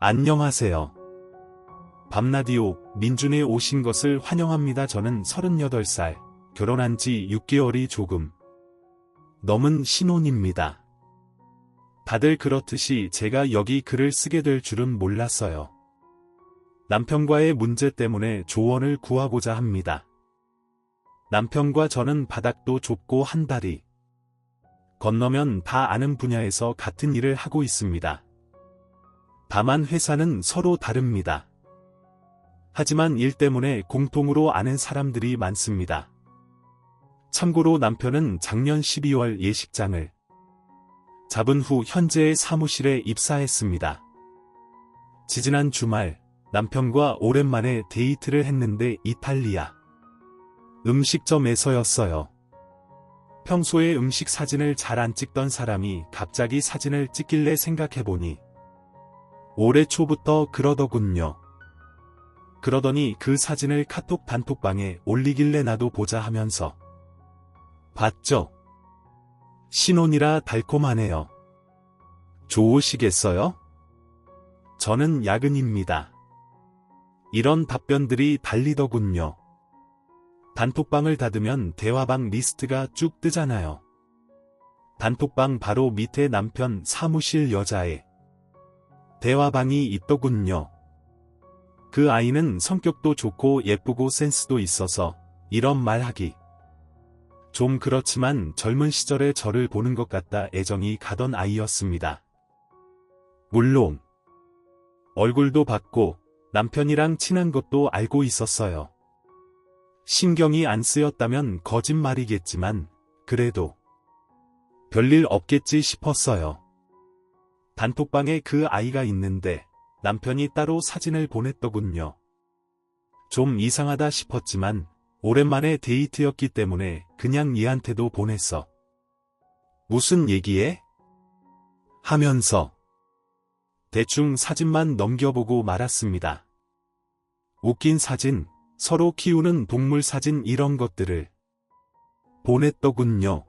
안녕하세요. 밤라디오 민준에 오신 것을 환영합니다. 저는 38살, 결혼한 지 6개월이 조금 넘은 신혼입니다. 다들 그렇듯이 제가 여기 글을 쓰게 될 줄은 몰랐어요. 남편과의 문제 때문에 조언을 구하고자 합니다. 남편과 저는 바닥도 좁고 한 다리 건너면 다 아는 분야에서 같은 일을 하고 있습니다. 다만 회사는 서로 다릅니다. 하지만 일 때문에 공통으로 아는 사람들이 많습니다. 참고로 남편은 작년 12월 예식장을 잡은 후 현재의 사무실에 입사했습니다. 지지난 주말 남편과 오랜만에 데이트를 했는데 이탈리아 음식점에서였어요. 평소에 음식 사진을 잘 안 찍던 사람이 갑자기 사진을 찍길래 생각해보니 올해 초부터 그러더군요. 그러더니 그 사진을 카톡 단톡방에 올리길래 나도 보자 하면서 봤죠. 신혼이라 달콤하네요. 좋으시겠어요? 저는 야근입니다. 이런 답변들이 달리더군요. 단톡방을 닫으면 대화방 리스트가 쭉 뜨잖아요. 단톡방 바로 밑에 남편 사무실 여자애 대화방이 있더군요. 그 아이는 성격도 좋고 예쁘고 센스도 있어서 이런 말 하기 좀 그렇지만 젊은 시절에 저를 보는 것 같다 애정이 가던 아이였습니다. 물론 얼굴도 봤고 남편이랑 친한 것도 알고 있었어요. 신경이 안 쓰였다면 거짓말이겠지만 그래도 별일 없겠지 싶었어요. 단톡방에 그 아이가 있는데 남편이 따로 사진을 보냈더군요. 좀 이상하다 싶었지만 오랜만에 데이트였기 때문에 그냥 얘한테도 보냈어. 무슨 얘기해? 하면서 대충 사진만 넘겨보고 말았습니다. 웃긴 사진, 서로 키우는 동물 사진 이런 것들을 보냈더군요.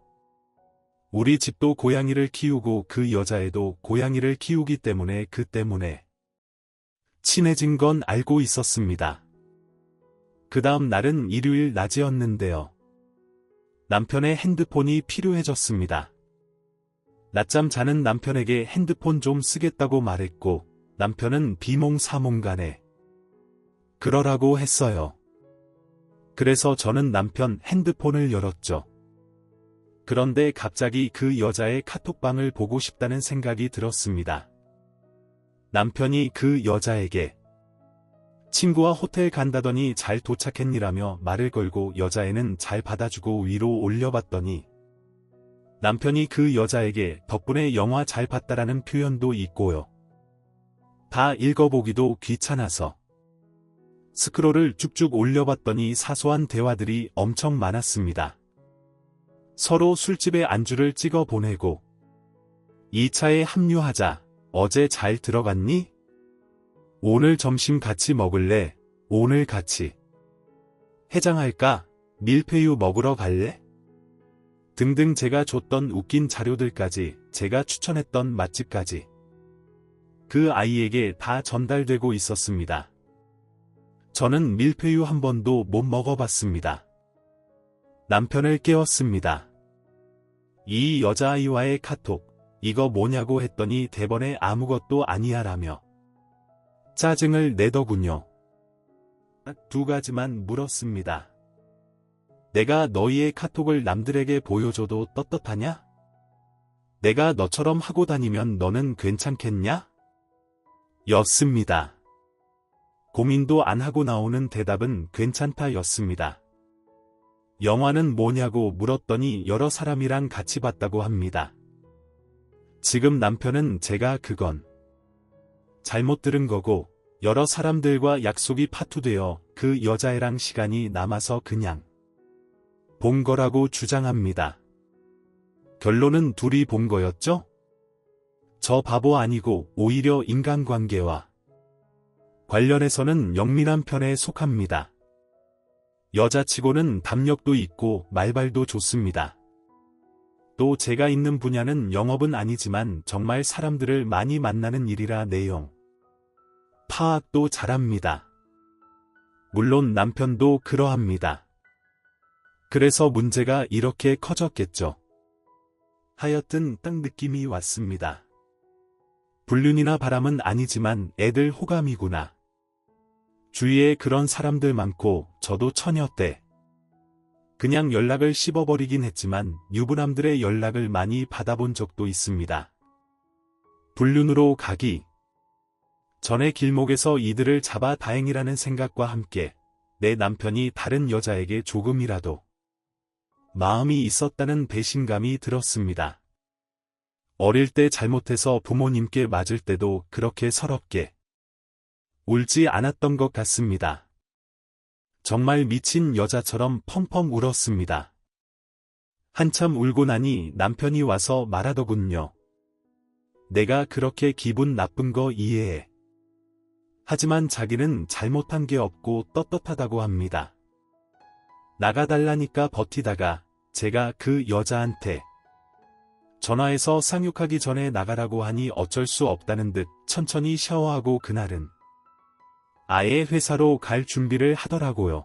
우리 집도 고양이를 키우고 그 여자애도 고양이를 키우기 때문에 그 때문에 친해진 건 알고 있었습니다. 그 다음 날은 일요일 낮이었는데요. 남편의 핸드폰이 필요해졌습니다. 낮잠 자는 남편에게 핸드폰 좀 쓰겠다고 말했고 남편은 비몽사몽간에 그러라고 했어요. 그래서 저는 남편 핸드폰을 열었죠. 그런데 갑자기 그 여자의 카톡방을 보고 싶다는 생각이 들었습니다. 남편이 그 여자에게 친구와 호텔 간다더니 잘 도착했니라며 말을 걸고 여자애는 잘 받아주고 위로 올려봤더니 남편이 그 여자에게 덕분에 영화 잘 봤다라는 표현도 있고요. 다 읽어보기도 귀찮아서 스크롤을 쭉쭉 올려봤더니 사소한 대화들이 엄청 많았습니다. 서로 술집에 안주를 찍어 보내고 2차에 합류하자. 어제 잘 들어갔니? 오늘 점심 같이 먹을래? 오늘 같이 해장할까? 밀푀유 먹으러 갈래? 등등 제가 줬던 웃긴 자료들까지 제가 추천했던 맛집까지 그 아이에게 다 전달되고 있었습니다. 저는 밀푀유 한 번도 못 먹어봤습니다. 남편을 깨웠습니다. 이 여자아이와의 카톡, 이거 뭐냐고 했더니 대번에 아무것도 아니야라며 짜증을 내더군요. 두 가지만 물었습니다. 내가 너희의 카톡을 남들에게 보여줘도 떳떳하냐? 내가 너처럼 하고 다니면 너는 괜찮겠냐? 였습니다. 고민도 안 하고 나오는 대답은 괜찮다 였습니다. 영화는 뭐냐고 물었더니 여러 사람이랑 같이 봤다고 합니다. 지금 남편은 제가 그건 잘못 들은 거고 여러 사람들과 약속이 파투되어 그 여자애랑 시간이 남아서 그냥 본 거라고 주장합니다. 결론은 둘이 본 거였죠? 저 바보 아니고 오히려 인간관계와 관련해서는 영민한 편에 속합니다. 여자치고는 담력도 있고 말발도 좋습니다. 또 제가 있는 분야는 영업은 아니지만 정말 사람들을 많이 만나는 일이라 내용 파악도 잘합니다. 물론 남편도 그러합니다. 그래서 문제가 이렇게 커졌겠죠. 하여튼 딱 느낌이 왔습니다. 불륜이나 바람은 아니지만 애들 호감이구나. 주위에 그런 사람들 많고 저도 처녀 때 그냥 연락을 씹어버리긴 했지만 유부남들의 연락을 많이 받아본 적도 있습니다. 불륜으로 가기 전에 길목에서 이들을 잡아 다행이라는 생각과 함께 내 남편이 다른 여자에게 조금이라도 마음이 있었다는 배신감이 들었습니다. 어릴 때 잘못해서 부모님께 맞을 때도 그렇게 서럽게 울지 않았던 것 같습니다. 정말 미친 여자처럼 펑펑 울었습니다. 한참 울고 나니 남편이 와서 말하더군요. 내가 그렇게 기분 나쁜 거 이해해. 하지만 자기는 잘못한 게 없고 떳떳하다고 합니다. 나가달라니까 버티다가 제가 그 여자한테 전화해서 쌍욕하기 전에 나가라고 하니 어쩔 수 없다는 듯 천천히 샤워하고 그날은 아예 회사로 갈 준비를 하더라고요.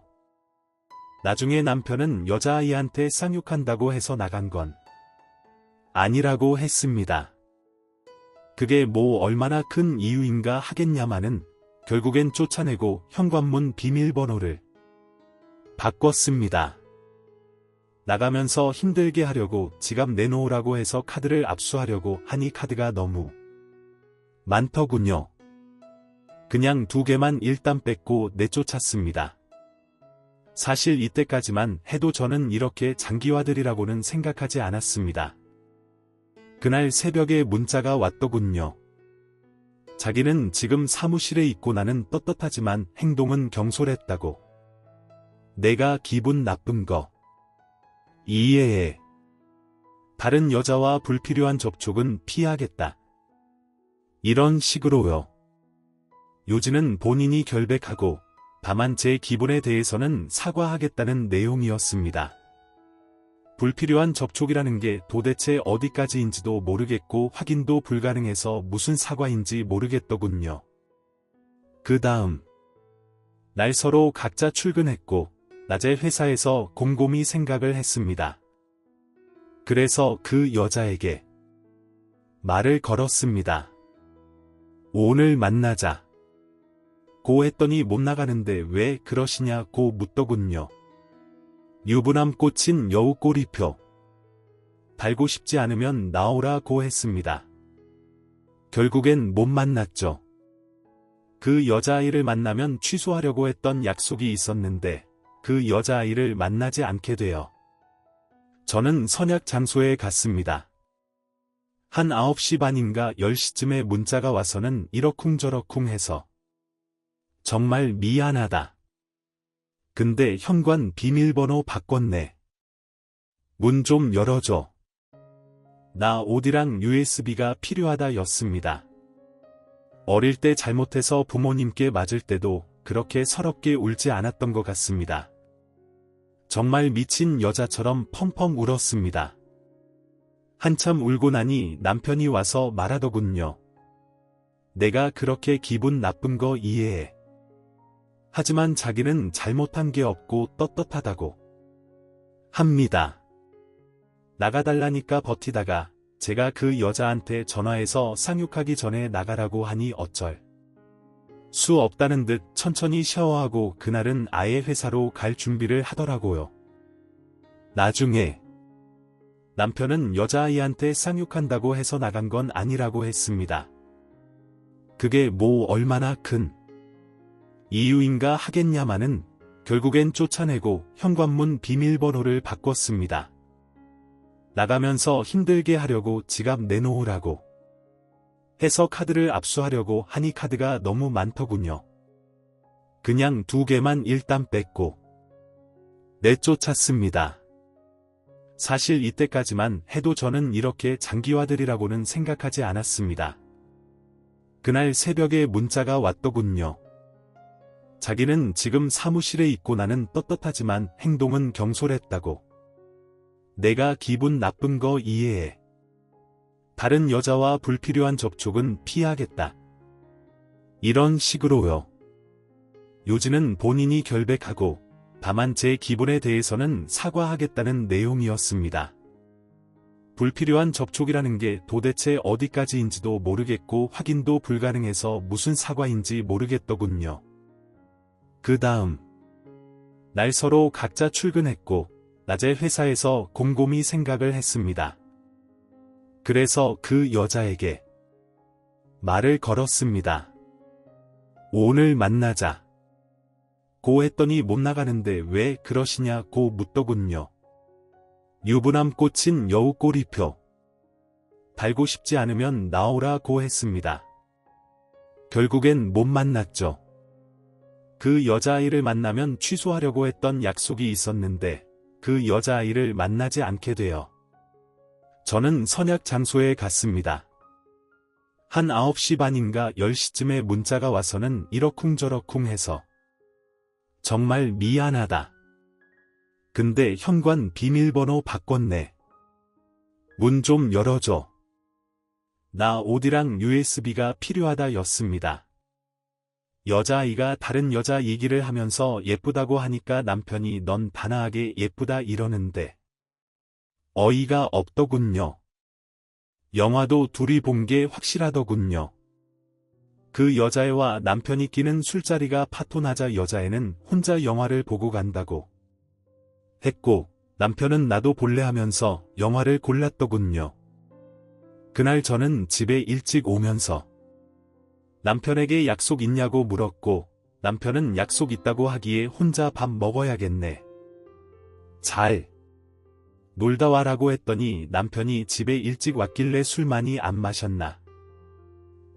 나중에 남편은 여자아이한테 쌍욕한다고 해서 나간 건 아니라고 했습니다. 그게 뭐 얼마나 큰 이유인가 하겠냐마는 결국엔 쫓아내고 현관문 비밀번호를 바꿨습니다. 나가면서 힘들게 하려고 지갑 내놓으라고 해서 카드를 압수하려고 하니 카드가 너무 많더군요. 그냥 2개만 일단 뺏고 내쫓았습니다. 사실 이때까지만 해도 저는 이렇게 장기화들이라고는 생각하지 않았습니다. 그날 새벽에 문자가 왔더군요. 자기는 지금 사무실에 있고 나는 떳떳하지만 행동은 경솔했다고. 내가 기분 나쁜 거 이해해. 다른 여자와 불필요한 접촉은 피하겠다. 이런 식으로요. 요지는 본인이 결백하고 다만 제 기분에 대해서는 사과하겠다는 내용이었습니다. 불필요한 접촉이라는 게 도대체 어디까지인지도 모르겠고 확인도 불가능해서 무슨 사과인지 모르겠더군요. 그 다음 날 서로 각자 출근했고 낮에 회사에서 곰곰이 생각을 했습니다. 그래서 그 여자에게 말을 걸었습니다. 오늘 만나자. 고 했더니 못 나가는데 왜 그러시냐고 묻더군요. 유부남 꽂힌 여우 꼬리표. 달고 싶지 않으면 나오라고 했습니다. 결국엔 못 만났죠. 그 여자아이를 만나면 취소하려고 했던 약속이 있었는데 그 여자아이를 만나지 않게 되어 저는 선약 장소에 갔습니다. 한 9시 반인가 10시쯤에 문자가 와서는 이러쿵저러쿵 해서 정말 미안하다. 근데 현관 비밀번호 바꿨네. 문 좀 열어줘. 나 OD랑 USB가 필요하다 였습니다. 어릴 때 잘못해서 부모님께 맞을 때도 그렇게 서럽게 울지 않았던 것 같습니다. 정말 미친 여자처럼 펑펑 울었습니다. 한참 울고 나니 남편이 와서 말하더군요. 내가 그렇게 기분 나쁜 거 이해해. 하지만 자기는 잘못한 게 없고 떳떳하다고 합니다. 나가달라니까 버티다가 제가 그 여자한테 전화해서 쌍욕하기 전에 나가라고 하니 어쩔 수 없다는 듯 천천히 샤워하고 그날은 아예 회사로 갈 준비를 하더라고요. 나중에 남편은 여자아이한테 쌍욕한다고 해서 나간 건 아니라고 했습니다. 그게 뭐 얼마나 큰 이유인가 하겠냐마는 결국엔 쫓아내고 현관문 비밀번호를 바꿨습니다. 나가면서 힘들게 하려고 지갑 내놓으라고 해서 카드를 압수하려고 하니 카드가 너무 많더군요. 그냥 2개만 일단 뺏고 내쫓았습니다. 사실 이때까지만 해도 저는 이렇게 장기화들이라고는 생각하지 않았습니다. 그날 새벽에 문자가 왔더군요. 자기는 지금 사무실에 있고 나는 떳떳하지만 행동은 경솔했다고. 내가 기분 나쁜 거 이해해. 다른 여자와 불필요한 접촉은 피하겠다. 이런 식으로요. 요지는 본인이 결백하고 다만 제 기분에 대해서는 사과하겠다는 내용이었습니다. 불필요한 접촉이라는 게 도대체 어디까지인지도 모르겠고 확인도 불가능해서 무슨 사과인지 모르겠더군요. 그 다음 날 서로 각자 출근했고 낮에 회사에서 곰곰이 생각을 했습니다. 그래서 그 여자에게 말을 걸었습니다. 오늘 만나자. 고 했더니 못 나가는데 왜 그러시냐고 묻더군요. 유부남 꽂힌 여우 꼬리표. 달고 싶지 않으면 나오라고 했습니다. 결국엔 못 만났죠. 그 여자아이를 만나면 취소하려고 했던 약속이 있었는데 그 여자아이를 만나지 않게 되어 저는 선약 장소에 갔습니다. 한 9시 반인가 10시쯤에 문자가 와서는 이러쿵저러쿵 해서 정말 미안하다. 근데 현관 비밀번호 바꿨네. 문 좀 열어줘. 나 옷이랑 USB가 필요하다 였습니다. 여자아이가 다른 여자 얘기를 하면서 예쁘다고 하니까 남편이 넌 단아하게 예쁘다 이러는데 어이가 없더군요. 영화도 둘이 본 게 확실하더군요. 그 여자애와 남편이 끼는 술자리가 파토나자 여자애는 혼자 영화를 보고 간다고 했고 남편은 나도 볼래 하면서 영화를 골랐더군요. 그날 저는 집에 일찍 오면서 남편에게 약속 있냐고 물었고 남편은 약속 있다고 하기에 혼자 밥 먹어야겠네. 잘 놀다 와라고 했더니 남편이 집에 일찍 왔길래 술 많이 안 마셨나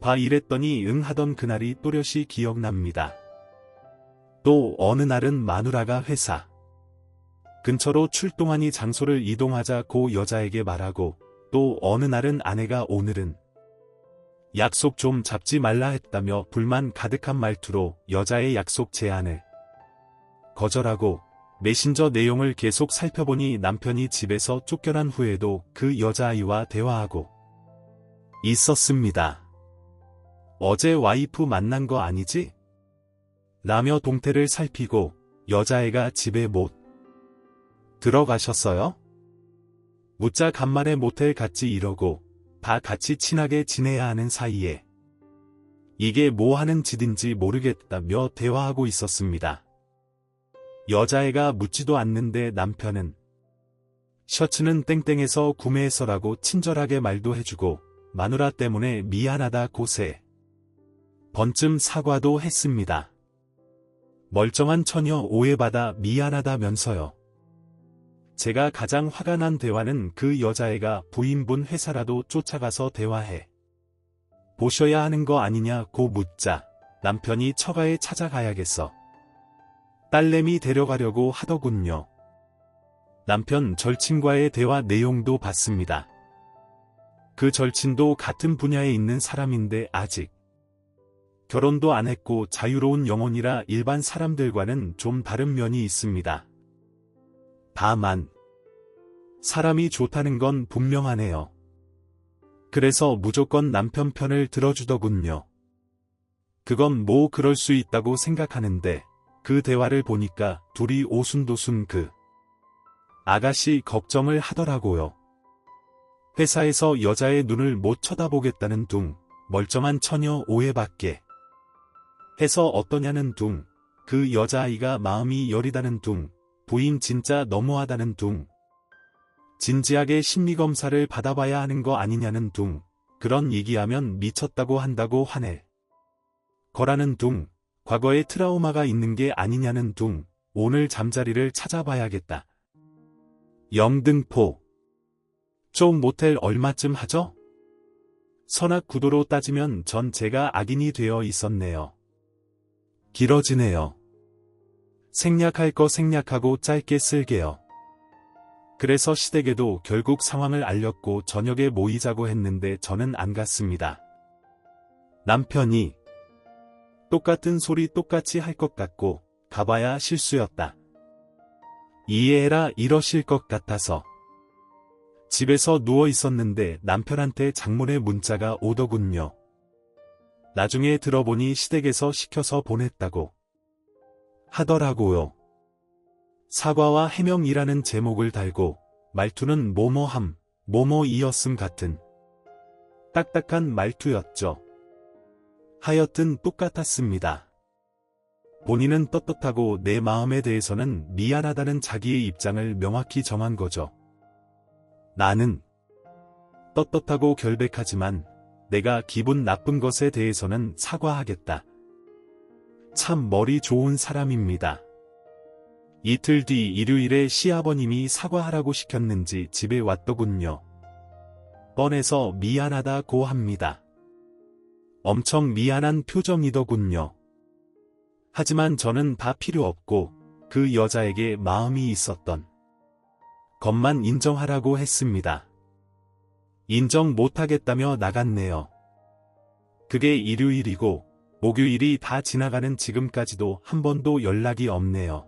봐 이랬더니 응 하던 그날이 또렷이 기억납니다. 또 어느 날은 마누라가 회사 근처로 출동하니 장소를 이동하자고 여자에게 말하고 또 어느 날은 아내가 오늘은 약속 좀 잡지 말라 했다며 불만 가득한 말투로 여자의 약속 제안을 거절하고 메신저 내용을 계속 살펴보니 남편이 집에서 쫓겨난 후에도 그 여자아이와 대화하고 있었습니다. 어제 와이프 만난 거 아니지? 라며 동태를 살피고 여자애가 집에 못 들어가셨어요? 묻자 간만에 모텔 갔지 이러고 다 같이 친하게 지내야 하는 사이에 이게 뭐 하는 짓인지 모르겠다며 대화하고 있었습니다. 여자애가 묻지도 않는데 남편은 셔츠는 땡땡에서 구매해서라고 친절하게 말도 해주고 마누라 때문에 미안하다 고세 번쯤 사과도 했습니다. 멀쩡한 처녀 오해받아 미안하다면서요. 제가 가장 화가 난 대화는 그 여자애가 부인분 회사라도 쫓아가서 대화해 보셔야 하는 거 아니냐고 묻자 남편이 처가에 찾아가야겠어. 딸내미 데려가려고 하더군요. 남편 절친과의 대화 내용도 봤습니다. 그 절친도 같은 분야에 있는 사람인데 아직 결혼도 안 했고 자유로운 영혼이라 일반 사람들과는 좀 다른 면이 있습니다. 다만 사람이 좋다는 건 분명하네요. 그래서 무조건 남편 편을 들어주더군요. 그건 뭐 그럴 수 있다고 생각하는데 그 대화를 보니까 둘이 오순도순 그 아가씨 걱정을 하더라고요. 회사에서 여자의 눈을 못 쳐다보겠다는 둥, 멀쩡한 처녀 오해받게 해서 어떠냐는 둥, 그 여자아이가 마음이 여리다는 둥, 부인 진짜 너무하다는 둥, 진지하게 심리검사를 받아봐야 하는 거 아니냐는 둥, 그런 얘기하면 미쳤다고 한다고 화낼 거라는 둥, 과거에 트라우마가 있는 게 아니냐는 둥, 오늘 잠자리를 찾아봐야겠다. 영등포 쪽 모텔 얼마쯤 하죠? 선악 구도로 따지면 전 제가 악인이 되어 있었네요. 길어지네요. 생략할 거 생략하고 짧게 쓸게요. 그래서 시댁에도 결국 상황을 알렸고 저녁에 모이자고 했는데 저는 안 갔습니다. 남편이 똑같은 소리 똑같이 할 것 같고 가봐야 실수였다. 이해해라 이러실 것 같아서 집에서 누워 있었는데 남편한테 장문의 문자가 오더군요. 나중에 들어보니 시댁에서 시켜서 보냈다고 하더라고요. 사과와 해명이라는 제목을 달고 말투는 뭐뭐함, 뭐뭐이었음 같은 딱딱한 말투였죠. 하여튼 똑같았습니다. 본인은 떳떳하고 내 마음에 대해서는 미안하다는 자기의 입장을 명확히 정한 거죠. 나는 떳떳하고 결백하지만 내가 기분 나쁜 것에 대해서는 사과하겠다. 참 머리 좋은 사람입니다. 이틀 뒤 일요일에 시아버님이 사과하라고 시켰는지 집에 왔더군요. 뻔해서 미안하다고 합니다. 엄청 미안한 표정이더군요. 하지만 저는 다 필요 없고 그 여자에게 마음이 있었던 것만 인정하라고 했습니다. 인정 못하겠다며 나갔네요. 그게 일요일이고 목요일이 다 지나가는 지금까지도 한 번도 연락이 없네요.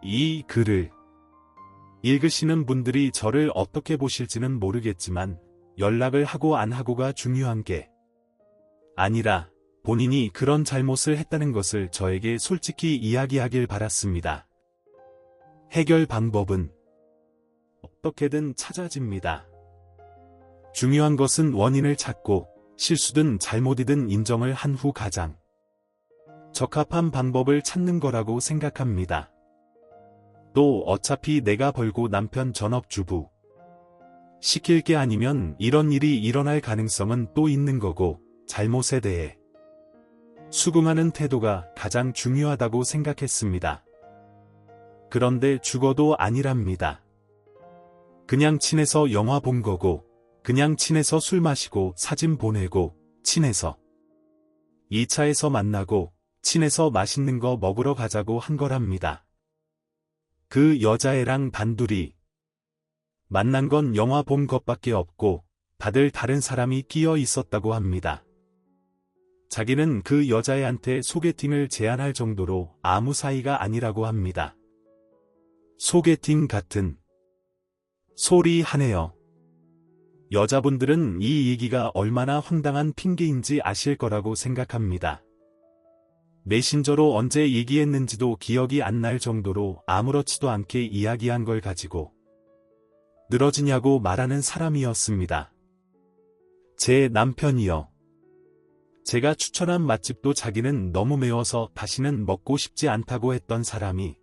이 글을 읽으시는 분들이 저를 어떻게 보실지는 모르겠지만 연락을 하고 안 하고가 중요한 게 아니라 본인이 그런 잘못을 했다는 것을 저에게 솔직히 이야기하길 바랐습니다. 해결 방법은 어떻게든 찾아집니다. 중요한 것은 원인을 찾고 실수든 잘못이든 인정을 한 후 가장 적합한 방법을 찾는 거라고 생각합니다. 또 어차피 내가 벌고 남편 전업주부 시킬 게 아니면 이런 일이 일어날 가능성은 또 있는 거고 잘못에 대해 수긍하는 태도가 가장 중요하다고 생각했습니다. 그런데 죽어도 아니랍니다. 그냥 친해서 영화 본 거고 그냥 친해서 술 마시고 사진 보내고 친해서 2차에서 만나고 친해서 맛있는 거 먹으러 가자고 한 거랍니다. 그 여자애랑 단둘이 만난 건 영화 본 것밖에 없고 다들 다른 사람이 끼어 있었다고 합니다. 자기는 그 여자애한테 소개팅을 제안할 정도로 아무 사이가 아니라고 합니다. 소개팅 같은 소리 하네요. 여자분들은 이 얘기가 얼마나 황당한 핑계인지 아실 거라고 생각합니다. 메신저로 언제 얘기했는지도 기억이 안 날 정도로 아무렇지도 않게 이야기한 걸 가지고 늘어지냐고 말하는 사람이었습니다. 제 남편이요. 제가 추천한 맛집도 자기는 너무 매워서 다시는 먹고 싶지 않다고 했던 사람이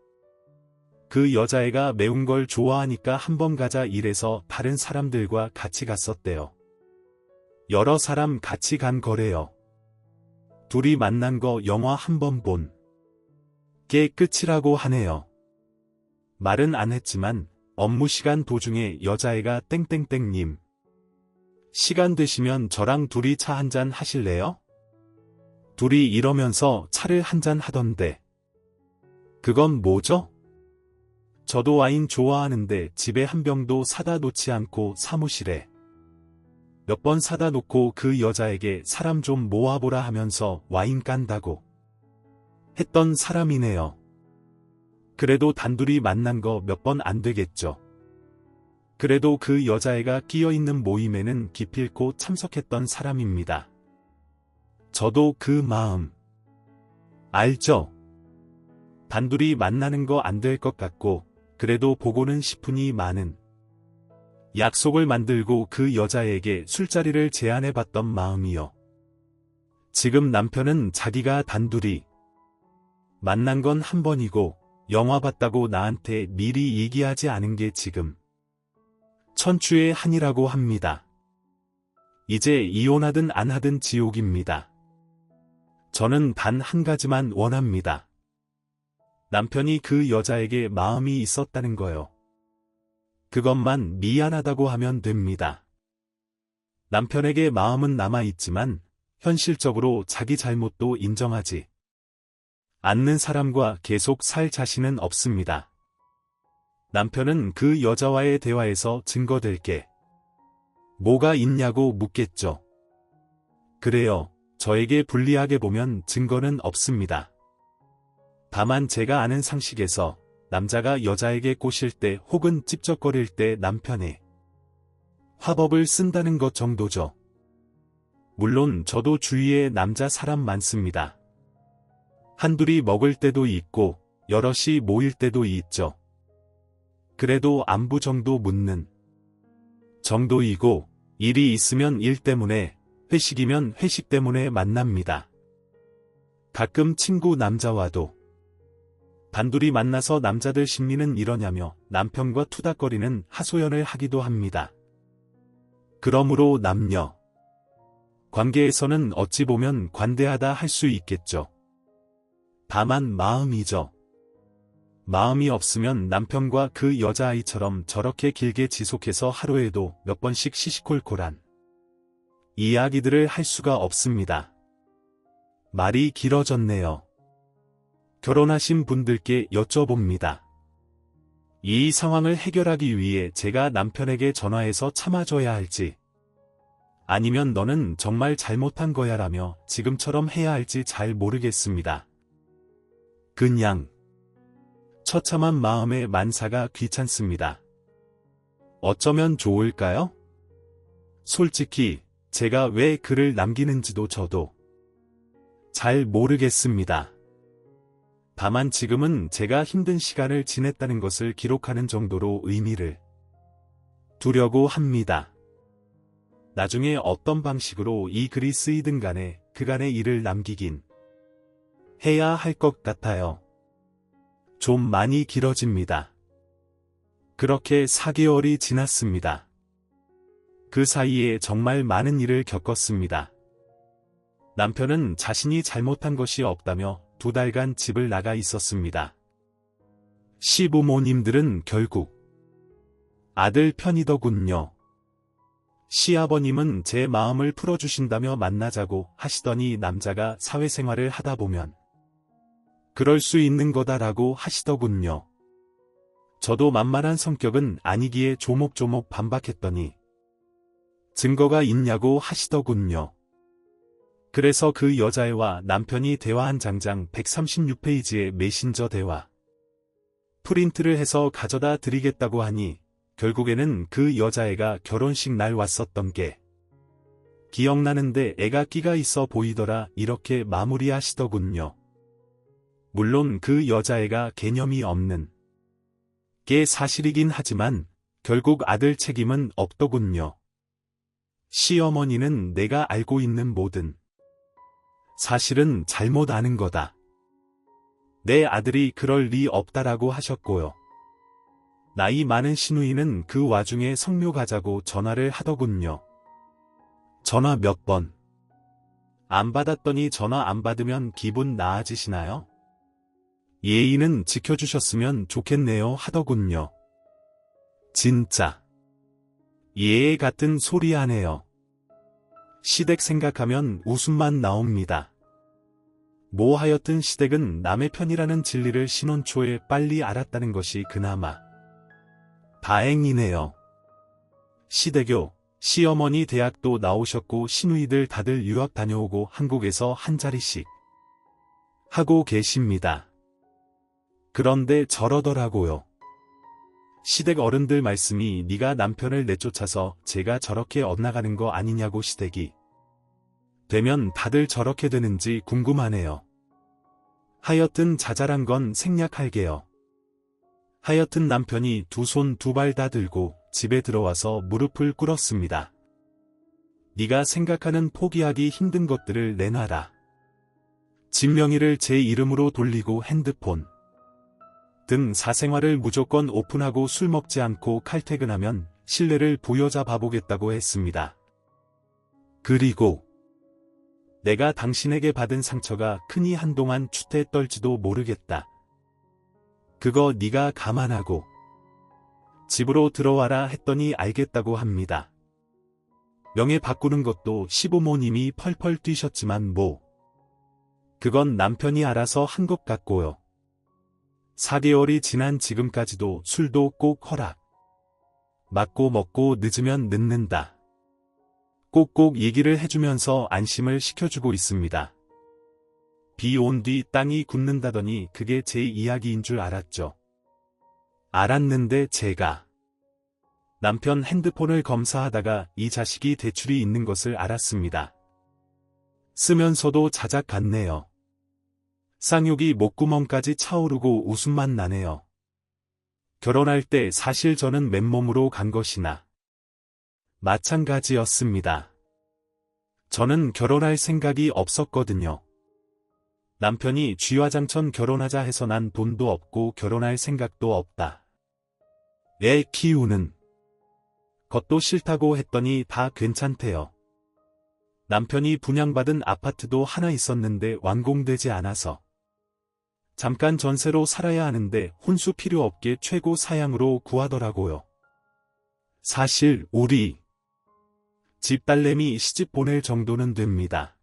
그 여자애가 매운 걸 좋아하니까 한번 가자 이래서 다른 사람들과 같이 갔었대요. 여러 사람 같이 간 거래요. 둘이 만난 거 영화 한 번 본 게 끝이라고 하네요. 말은 안 했지만 업무 시간 도중에 여자애가 땡땡땡님 시간 되시면 저랑 둘이 차 한잔 하실래요? 둘이 이러면서 차를 한잔 하던데 그건 뭐죠? 저도 와인 좋아하는데 집에 한 병도 사다 놓지 않고 사무실에 몇 번 사다 놓고 그 여자에게 사람 좀 모아보라 하면서 와인 깐다고 했던 사람이네요. 그래도 단둘이 만난 거 몇 번 안 되겠죠. 그래도 그 여자애가 끼어있는 모임에는 기필코 참석했던 사람입니다. 저도 그 마음 알죠? 단둘이 만나는 거 안 될 것 같고 그래도 보고는 싶으니 많은 약속을 만들고 그 여자에게 술자리를 제안해봤던 마음이요. 지금 남편은 자기가 단둘이 만난 건 한 번이고 영화 봤다고 나한테 미리 얘기하지 않은 게 지금 천추의 한이라고 합니다. 이제 이혼하든 안 하든 지옥입니다. 저는 단 한 가지만 원합니다. 남편이 그 여자에게 마음이 있었다는 거요. 그것만 미안하다고 하면 됩니다. 남편에게 마음은 남아있지만 현실적으로 자기 잘못도 인정하지 않는 사람과 계속 살 자신은 없습니다. 남편은 그 여자와의 대화에서 증거될 게 뭐가 있냐고 묻겠죠. 그래요. 저에게 불리하게 보면 증거는 없습니다. 다만 제가 아는 상식에서 남자가 여자에게 꼬실 때 혹은 찝쩍거릴 때 남편의 화법을 쓴다는 것 정도죠. 물론 저도 주위에 남자 사람 많습니다. 한둘이 먹을 때도 있고 여럿이 모일 때도 있죠. 그래도 안부 정도 묻는 정도이고 일이 있으면 일 때문에 회식이면 회식 때문에 만납니다. 가끔 친구 남자와도 단둘이 만나서 남자들 심리는 이러냐며 남편과 투닥거리는 하소연을 하기도 합니다. 그러므로 남녀 관계에서는 어찌 보면 관대하다 할 수 있겠죠. 다만 마음이죠. 마음이 없으면 남편과 그 여자아이처럼 저렇게 길게 지속해서 하루에도 몇 번씩 시시콜콜한 이야기들을 할 수가 없습니다. 말이 길어졌네요. 결혼하신 분들께 여쭤봅니다. 이 상황을 해결하기 위해 제가 남편에게 전화해서 참아줘야 할지, 아니면 너는 정말 잘못한 거야 라며 지금처럼 해야 할지 잘 모르겠습니다. 그냥 처참한 마음의 만사가 귀찮습니다. 어쩌면 좋을까요? 솔직히 제가 왜 글을 남기는지도 저도 잘 모르겠습니다. 다만 지금은 제가 힘든 시간을 지냈다는 것을 기록하는 정도로 의미를 두려고 합니다. 나중에 어떤 방식으로 이 글이 쓰이든 간에 그간의 일을 남기긴 해야 할 것 같아요. 좀 많이 길어집니다. 그렇게 4개월이 지났습니다. 그 사이에 정말 많은 일을 겪었습니다. 남편은 자신이 잘못한 것이 없다며 2달간 집을 나가 있었습니다. 시부모님들은 결국 아들 편이더군요. 시아버님은 제 마음을 풀어주신다며 만나자고 하시더니 남자가 사회생활을 하다 보면 그럴 수 있는 거다라고 하시더군요. 저도 만만한 성격은 아니기에 조목조목 반박했더니 증거가 있냐고 하시더군요. 그래서 그 여자애와 남편이 대화한 장장 136페이지의 메신저 대화 프린트를 해서 가져다 드리겠다고 하니 결국에는 그 여자애가 결혼식 날 왔었던 게 기억나는데 애가 끼가 있어 보이더라 이렇게 마무리하시더군요. 물론 그 여자애가 개념이 없는 게 사실이긴 하지만 결국 아들 책임은 없더군요. 시어머니는 내가 알고 있는 모든 사실은 잘못 아는 거다. 내 아들이 그럴 리 없다라고 하셨고요. 나이 많은 시누이는 그 와중에 성묘 가자고 전화를 하더군요. 전화 몇 번 안 받았더니 전화 안 받으면 기분 나아지시나요? 예의는 지켜주셨으면 좋겠네요 하더군요. 진짜 예의 같은 소리 하네요. 시댁 생각하면 웃음만 나옵니다. 뭐 하여튼 시댁은 남의 편이라는 진리를 신혼 초에 빨리 알았다는 것이 그나마 다행이네요. 시댁요, 시어머니 대학도 나오셨고 시누이들 다들 유학 다녀오고 한국에서 한 자리씩 하고 계십니다. 그런데 저러더라고요. 시댁 어른들 말씀이 네가 남편을 내쫓아서 제가 저렇게 엇나가는 거 아니냐고 시댁이 되면 다들 저렇게 되는지 궁금하네요. 하여튼 자잘한 건 생략할게요. 하여튼 남편이 2손 2발 다 들고 집에 들어와서 무릎을 꿇었습니다. 네가 생각하는 포기하기 힘든 것들을 내놔라. 집 명의를 제 이름으로 돌리고 핸드폰 등 사생활을 무조건 오픈하고 술 먹지 않고 칼퇴근하면 신뢰를 부여잡아 보겠다고 했습니다. 그리고 내가 당신에게 받은 상처가 크니 한동안 추태 떨지도 모르겠다. 그거 네가 감안하고 집으로 들어와라 했더니 알겠다고 합니다. 명예 바꾸는 것도 시부모님이 펄펄 뛰셨지만 뭐 그건 남편이 알아서 한 것 같고요. 4개월이 지난 지금까지도 술도 꼭 허락. 맞고 먹고 늦으면 늦는다. 꼭꼭 얘기를 해주면서 안심을 시켜주고 있습니다. 비 온 뒤 땅이 굳는다더니 그게 제 이야기인 줄 알았죠. 알았는데 제가 남편 핸드폰을 검사하다가 이 자식이 대출이 있는 것을 알았습니다. 쓰면서도 자작 같네요. 쌍욕이 목구멍까지 차오르고 웃음만 나네요. 결혼할 때 사실 저는 맨몸으로 간 것이나 마찬가지였습니다. 저는 결혼할 생각이 없었거든요. 남편이 쥐화장천 결혼하자 해서 난 돈도 없고 결혼할 생각도 없다. 애 키우는 것도 싫다고 했더니 다 괜찮대요. 남편이 분양받은 아파트도 하나 있었는데 완공되지 않아서 잠깐 전세로 살아야 하는데 혼수 필요 없게 최고 사양으로 구하더라고요. 사실 우리 집 딸내미 시집 보낼 정도는 됩니다.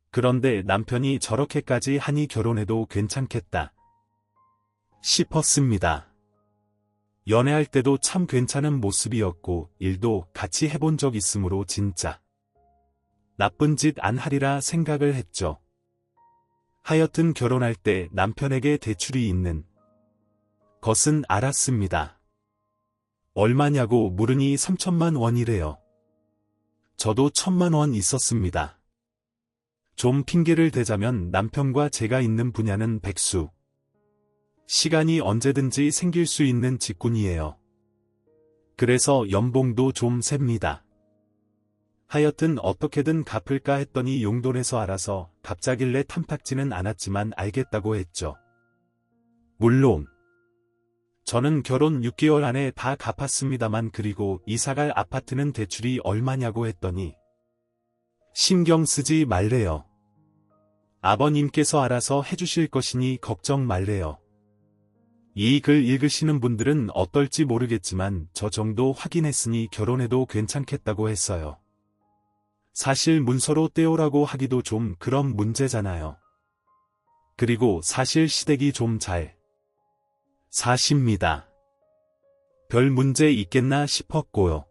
그런데 남편이 저렇게까지 하니 결혼해도 괜찮겠다 싶었습니다. 연애할 때도 참 괜찮은 모습이었고 일도 같이 해본 적 있으므로 진짜 나쁜 짓 안 하리라 생각을 했죠. 하여튼 결혼할 때 남편에게 대출이 있는 것은 알았습니다. 얼마냐고 물으니 3천만 원이래요. 저도 1,000만 원 있었습니다. 좀 핑계를 대자면 남편과 제가 있는 분야는 백수. 시간이 언제든지 생길 수 있는 직군이에요. 그래서 연봉도 좀 셉니다. 하여튼 어떻게든 갚을까 했더니 용돈에서 알아서 갚자길래 탐탁지는 않았지만 알겠다고 했죠. 물론 저는 결혼 6개월 안에 다 갚았습니다만 그리고 이사갈 아파트는 대출이 얼마냐고 했더니 신경 쓰지 말래요. 아버님께서 알아서 해주실 것이니 걱정 말래요. 이 글 읽으시는 분들은 어떨지 모르겠지만 저 정도 확인했으니 결혼해도 괜찮겠다고 했어요. 사실 문서로 떼오라고 하기도 좀 그런 문제잖아요. 그리고 사실 시댁이 좀 잘 사십니다. 별 문제 있겠나 싶었고요.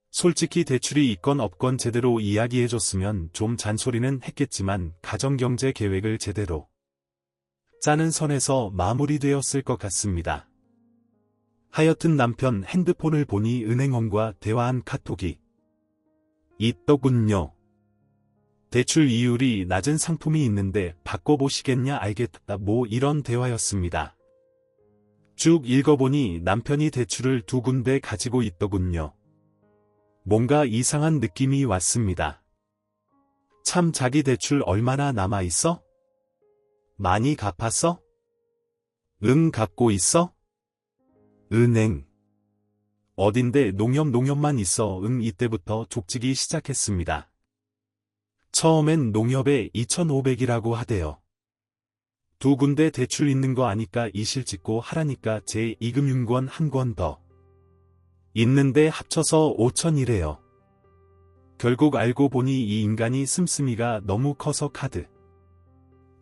솔직히 대출이 있건 없건 제대로 이야기해줬으면 좀 잔소리는 했겠지만 가정경제 계획을 제대로 짜는 선에서 마무리되었을 것 같습니다. 하여튼 남편 핸드폰을 보니 은행원과 대화한 카톡이 있더군요. 대출 이율이 낮은 상품이 있는데 바꿔보시겠냐 알겠다 뭐 이런 대화였습니다. 쭉 읽어보니 남편이 대출을 2군데 가지고 있더군요. 뭔가 이상한 느낌이 왔습니다. 참 자기 대출 얼마나 남아있어? 많이 갚았어? 응 갚고 있어? 은행. 어딘데 농협만 있어 응 이때부터 족지기 시작했습니다. 처음엔 농협에 2,500이라고 하대요. 2군데 대출 있는 거 아니까 이실 짓고 하라니까 제2금융권 한 권 더 있는데 합쳐서 5,000이래요. 결국 알고 보니 이 인간이 씀씀이가 너무 커서 카드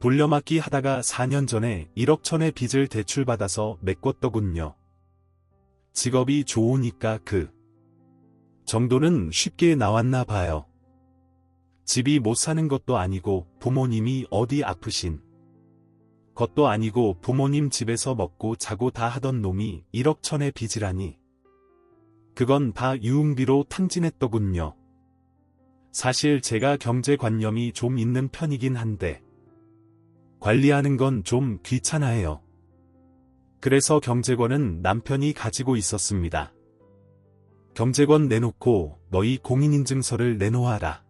돌려막기 하다가 4년 전에 1억 1,000의 빚을 대출받아서 메꿨더군요. 직업이 좋으니까 그 정도는 쉽게 나왔나 봐요. 집이 못 사는 것도 아니고 부모님이 어디 아프신 것도 아니고 부모님 집에서 먹고 자고 다 하던 놈이 1억 1,000의 빚이라니. 그건 다 유흥비로 탕진했더군요. 사실 제가 경제관념이 좀 있는 편이긴 한데 관리하는 건 좀 귀찮아해요. 그래서 경제권은 남편이 가지고 있었습니다. 경제권 내놓고 너희 공인인증서를 내놓아라.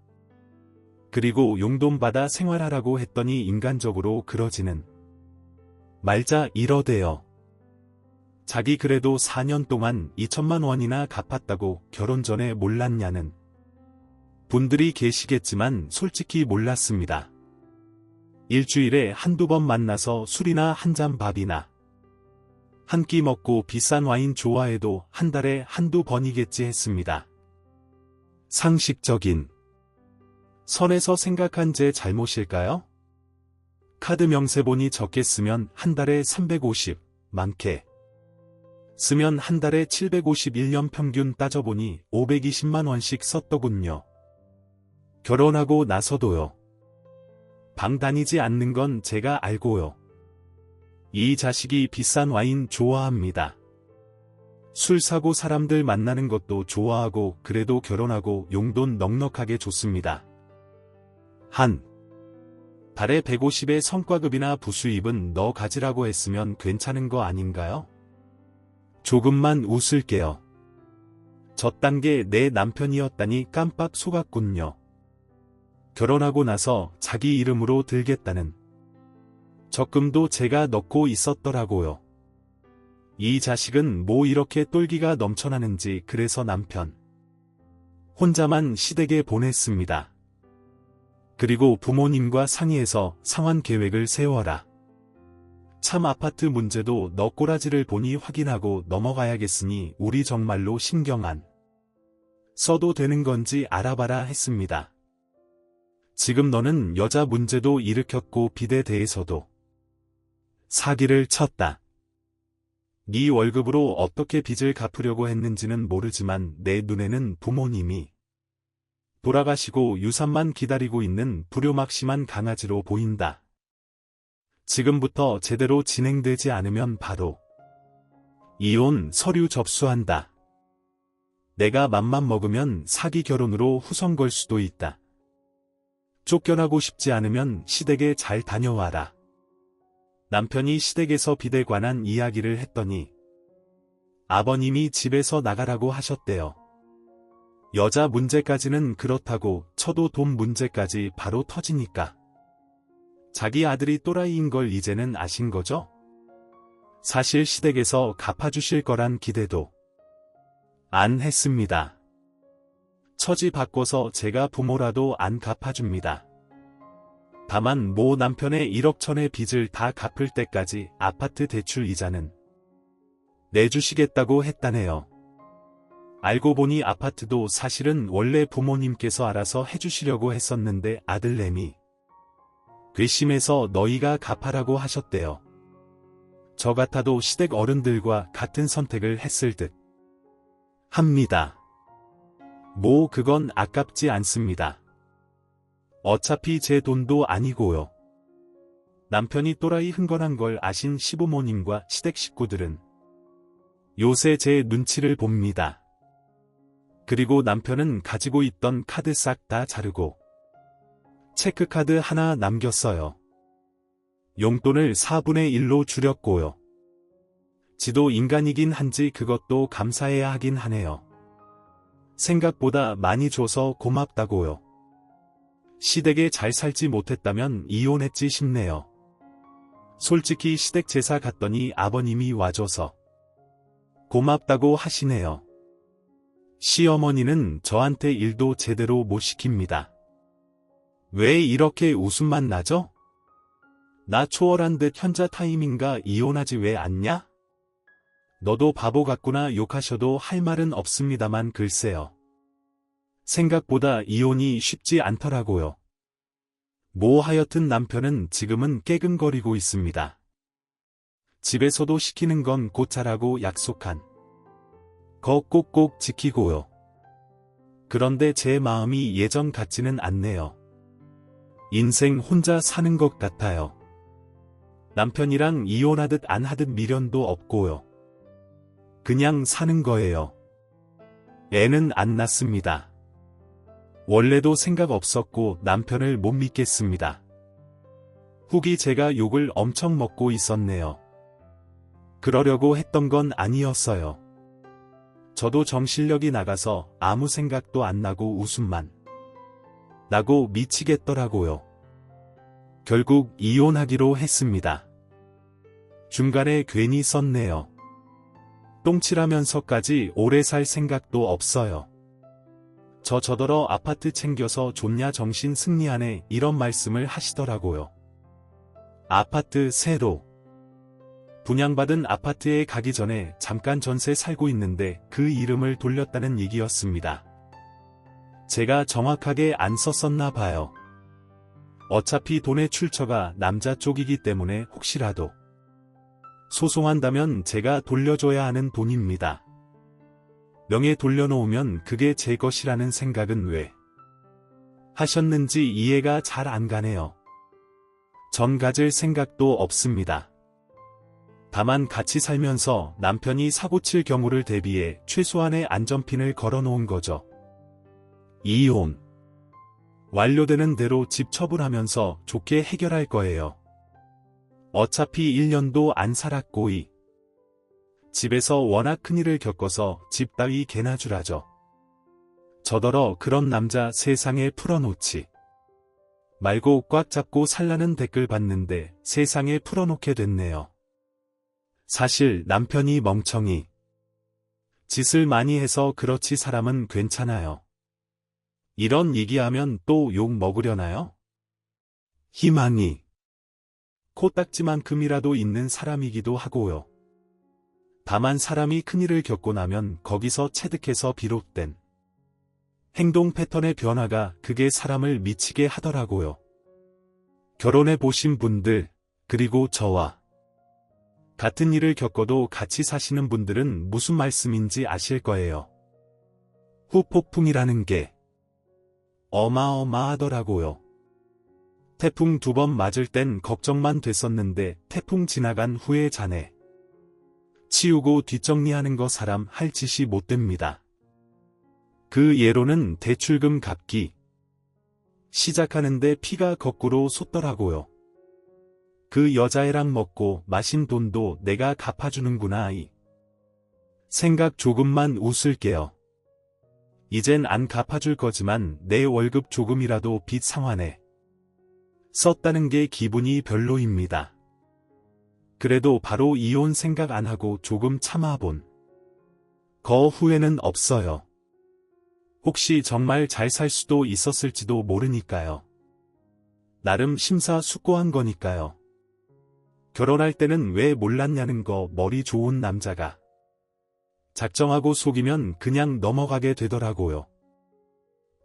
그리고 용돈 받아 생활하라고 했더니 인간적으로 그러지는 말자 이러대요. 자기 그래도 4년 동안 2천만 원이나 갚았다고 결혼 전에 몰랐냐는 분들이 계시겠지만 솔직히 몰랐습니다. 일주일에 한두 번 만나서 술이나 한잔 밥이나 한 끼 먹고 비싼 와인 좋아해도 한 달에 한두 번이겠지 했습니다. 상식적인 선에서 생각한 제 잘못일까요? 카드 명세본이 적게 쓰면 한 달에 350, 많게 쓰면 한 달에 751년 평균 따져보니 520만 원씩 썼더군요. 결혼하고 나서도요. 방 다니지 않는 건 제가 알고요. 이 자식이 비싼 와인 좋아합니다. 술 사고 사람들 만나는 것도 좋아하고 그래도 결혼하고 용돈 넉넉하게 줬습니다. 한 달에 150의 성과급이나 부수입은 너 가지라고 했으면 괜찮은 거 아닌가요? 조금만 웃을게요. 저딴 게 내 남편이었다니 깜빡 속았군요. 결혼하고 나서 자기 이름으로 들겠다는 적금도 제가 넣고 있었더라고요. 이 자식은 뭐 이렇게 똘기가 넘쳐나는지 그래서 남편 혼자만 시댁에 보냈습니다. 그리고 부모님과 상의해서 상환 계획을 세워라. 참 아파트 문제도 너 꼬라지를 보니 확인하고 넘어가야겠으니 우리 정말로 신경 안 써도 되는 건지 알아봐라 했습니다. 지금 너는 여자 문제도 일으켰고 빚에 대해서도 사기를 쳤다. 네 월급으로 어떻게 빚을 갚으려고 했는지는 모르지만 내 눈에는 부모님이 돌아가시고 유산만 기다리고 있는 불효막심한 강아지로 보인다. 지금부터 제대로 진행되지 않으면 바로 이혼 서류 접수한다. 내가 맘만 먹으면 사기 결혼으로 후성 걸 수도 있다. 쫓겨나고 싶지 않으면 시댁에 잘 다녀와라. 남편이 시댁에서 빚에 관한 이야기를 했더니 아버님이 집에서 나가라고 하셨대요. 여자 문제까지는 그렇다고 쳐도 돈 문제까지 바로 터지니까. 자기 아들이 또라이인 걸 이제는 아신 거죠? 사실 시댁에서 갚아주실 거란 기대도 안 했습니다. 처지 바꿔서 제가 부모라도 안 갚아줍니다. 다만 모 남편의 1억 천의 빚을 다 갚을 때까지 아파트 대출 이자는 내주시겠다고 했다네요. 알고 보니 아파트도 사실은 원래 부모님께서 알아서 해주시려고 했었는데 아들내미 괘씸해서 너희가 갚아라고 하셨대요. 저 같아도 시댁 어른들과 같은 선택을 했을 듯 합니다. 뭐 그건 아깝지 않습니다. 어차피 제 돈도 아니고요. 남편이 또라이 흥건한 걸 아신 시부모님과 시댁 식구들은 요새 제 눈치를 봅니다. 그리고 남편은 가지고 있던 카드 싹 다 자르고 체크카드 하나 남겼어요. 용돈을 4분의 1로 줄였고요. 지도 인간이긴 한지 그것도 감사해야 하긴 하네요. 생각보다 많이 줘서 고맙다고요. 시댁에 잘 살지 못했다면 이혼했지 싶네요. 솔직히 시댁 제사 갔더니 아버님이 와줘서 고맙다고 하시네요. 시어머니는 저한테 일도 제대로 못 시킵니다. 왜 이렇게 웃음만 나죠? 나 초월한 듯 현자 타임인가 이혼하지 왜 않냐? 너도 바보 같구나 욕하셔도 할 말은 없습니다만 글쎄요. 생각보다 이혼이 쉽지 않더라고요. 뭐 하여튼 남편은 지금은 깨금거리고 있습니다. 집에서도 시키는 건 곧 잘하고 약속한 거 꼭꼭 지키고요. 그런데 제 마음이 예전 같지는 않네요. 인생 혼자 사는 것 같아요. 남편이랑 이혼하듯 안 하듯 미련도 없고요. 그냥 사는 거예요. 애는 안 낳습니다. 원래도 생각 없었고 남편을 못 믿겠습니다. 후기 제가 욕을 엄청 먹고 있었네요. 그러려고 했던 건 아니었어요. 저도 정신력이 나가서 아무 생각도 안 나고 웃음만 나고 미치겠더라고요. 결국 이혼하기로 했습니다. 중간에 괜히 썼네요. 똥칠하면서까지 오래 살 생각도 없어요. 저더러 아파트 챙겨서 좋냐 정신 승리하네 이런 말씀을 하시더라고요. 아파트 새로 분양받은 아파트에 가기 전에 잠깐 전세 살고 있는데 그 이름을 돌렸다는 얘기였습니다. 제가 정확하게 안 썼었나 봐요. 어차피 돈의 출처가 남자 쪽이기 때문에 혹시라도 소송한다면 제가 돌려줘야 하는 돈입니다. 명예 돌려놓으면 그게 제 것이라는 생각은 왜 하셨는지 이해가 잘 안 가네요. 전 가질 생각도 없습니다. 다만 같이 살면서 남편이 사고칠 경우를 대비해 최소한의 안전핀을 걸어놓은 거죠. 이혼. 완료되는 대로 집 처분하면서 좋게 해결할 거예요. 어차피 1년도 안 살았고이. 집에서 워낙 큰일을 겪어서 집 따위 개나 주라죠. 저더러 그런 남자 세상에 풀어놓지 말고 꽉 잡고 살라는 댓글 봤는데 세상에 풀어놓게 됐네요. 사실 남편이 멍청이 짓을 많이 해서 그렇지 사람은 괜찮아요. 이런 얘기하면 또 욕 먹으려나요? 희망이 코딱지만큼이라도 있는 사람이기도 하고요. 다만 사람이 큰일을 겪고 나면 거기서 체득해서 비롯된 행동 패턴의 변화가 그게 사람을 미치게 하더라고요. 결혼해 보신 분들, 그리고 저와 같은 일을 겪어도 같이 사시는 분들은 무슨 말씀인지 아실 거예요. 후폭풍이라는 게 어마어마하더라고요. 태풍 2번 맞을 땐 걱정만 됐었는데 태풍 지나간 후에 자네 치우고 뒷정리하는 거 사람 할 짓이 못 됩니다. 그 예로는 대출금 갚기 시작하는데 피가 거꾸로 솟더라고요. 그 여자애랑 먹고 마신 돈도 내가 갚아주는구나 이 생각 조금만 웃을게요. 이젠 안 갚아줄 거지만 내 월급 조금이라도 빚 상환에 썼다는 게 기분이 별로입니다. 그래도 바로 이혼 생각 안 하고 조금 참아본 거 후회는 없어요. 혹시 정말 잘 살 수도 있었을지도 모르니까요. 나름 심사숙고한 거니까요. 결혼할 때는 왜 몰랐냐는 거 머리 좋은 남자가 작정하고 속이면 그냥 넘어가게 되더라고요.